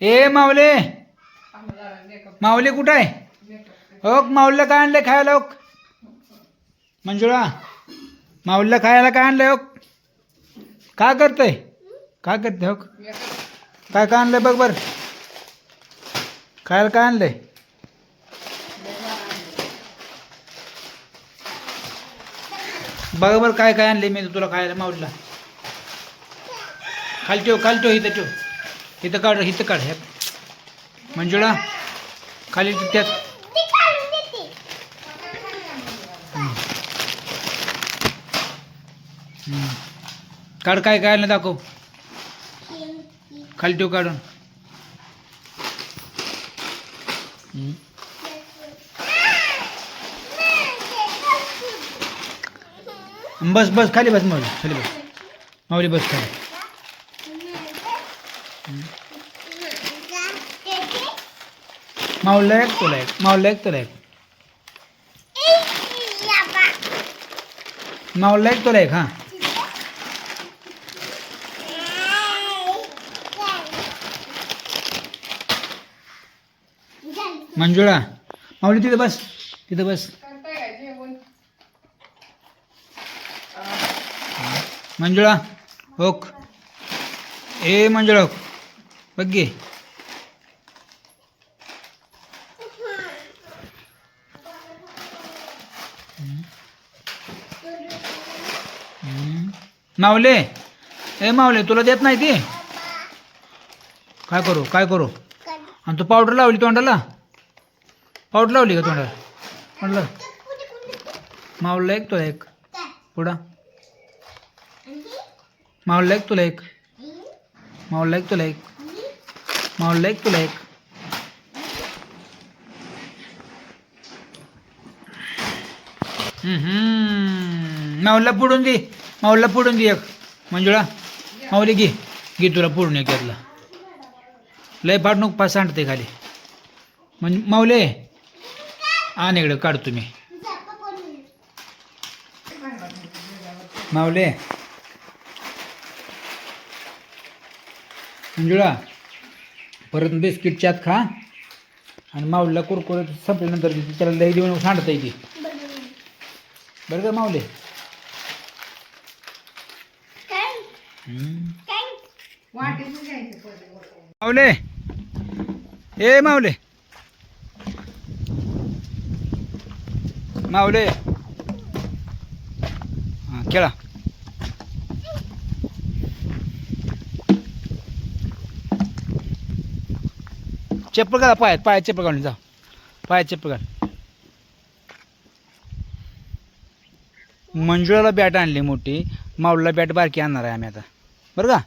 ए माऊले, माऊली कुठं आहे? हो माऊलीला काय आणलंय खायला? हो मंजुळा, माऊलीला खायला काय आणलंय? हो काय करतोय? काय करते? हो काय काय आणलंय बघ बर, खायला काय आणलंय? बघ बरं काय काय आणलंय मी तुला खायला माऊलीला. खाली ठेव, खाली ठेव, इथं ठेव, इथं काढ, इथं काढ. मंजुळा खाली त्यात काढ, काय काय आणलं दाखव. खाली ठेव काढून. बस बस खाली बस माऊली, खाली बस माऊली, बस खाली. माऊलीला एक, तुला एक, माऊलीला एक, तुला एक, माऊलीला एक, तुला एक. हां मंजुळा, माऊली तिथं बस, तिथं बस. मंजुळा ओक, ए मंजुळा ओक, बघ गे. माऊले, ए माऊले, तुला देत नाही ती? काय करू, काय करू? आणि तू पावडर लावली तोंडाला? पावडर लावली का तोंडाला? तोंडाला माऊलीला एक, तुला एक. पुढं माऊलीला एक, तुला एक, माऊलीला एक, तुला एक, माऊलीला एक, तुला एक. माऊलीला पुढून दे, माऊलीला पुढून दे एक. मंजुळा माऊली घे, घे तुला पुढून एक त्यातला. लय फाट नको, पाच सांडते खाली. म्हणजे माऊले आण इकडं, काढतो मी. माऊले, मंजुळा परत बिस्किट चात खा, आणि माऊलीला कुरकुरे संपल्यानंतर त्याला लई देऊन सांडता येते. बरं का माऊले? माऊले, ए माऊले, माऊले, हां खेळा. चप्पल घाला पायात, पायात चप्पल घालून जा, पायात चप्पल घाल. मंजुळाला बॅट आणली मोठी, माऊलीला बॅट बारकी आणणार आहे आम्ही आता. बरं का?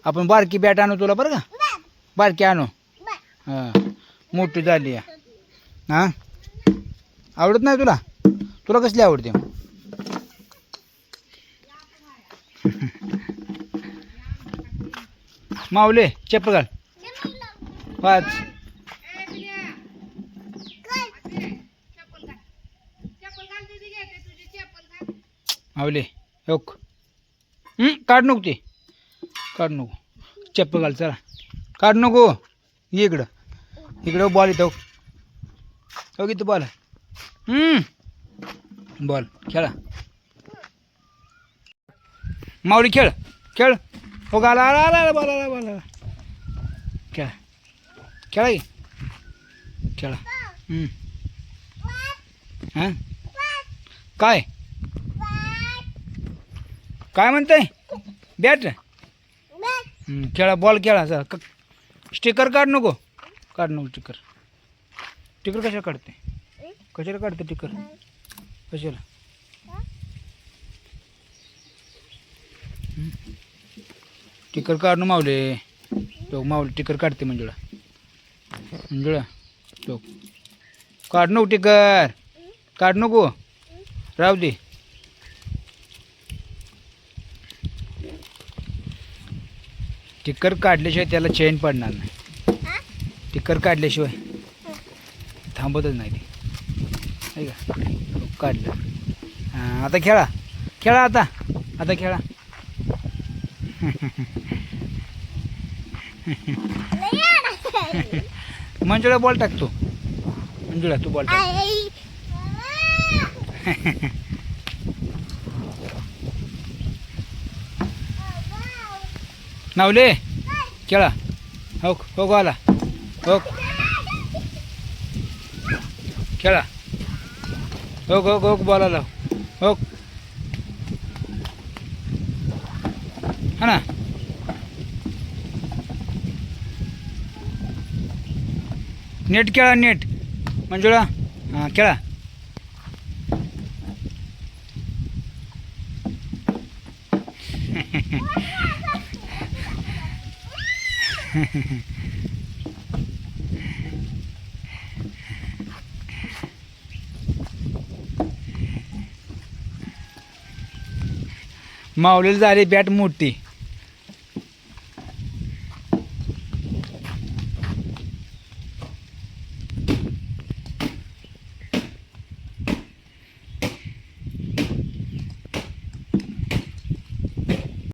आपण बारकी बॅट आणू तुला, बरं का? बारकी आणू. हां मोठी झाली आहे. हां आवडत नाही तुला? तुला कसली आवडते? माऊले चप्पल घाल, पाच. माऊले ओक, काढ नको ते, काढ नको. चप्पल घाल, चला काढ नको. ये इकडं, इकडं बॉल इथं हो, इथं बॉल. बॉल खेळा. माऊली खेळ, खेळ. हो गाला, आला आला आला, बॉल आला, बॉल आला. खेळा, खेळा की, खेळा. हां काय काय म्हणताय? बॅट खेळा, बॉल खेळा. चला स्टिकर काढ नको, काढ नको स्टिकर. स्टिकर कशाला काढते? कशाला काढते स्टिकर? कशाला? स्टिकर काढ माऊले. तो माऊली स्टिकर काढते मंजुळा, मंजुळा तो काढ नको स्टिकर, काढ नको, राहू दे. स्टिकर काढल्याशिवाय त्याला चेन पडणार नाही. स्टिकर काढल्याशिवाय थांबतच नाही ते, का? काढलं. हां आता खेळा, खेळा आता, आता खेळा. मंजुळा बॉल टाकतो. मंजुळा तू बॉल टाक. माऊले खेळा. हो हो आला. हो खेळा. हो हो हो बॉल आला. हो हा ना. नेट खेळा नेट. मंजुळा हां खेळा. माऊलीला झाली बॅट मोठी.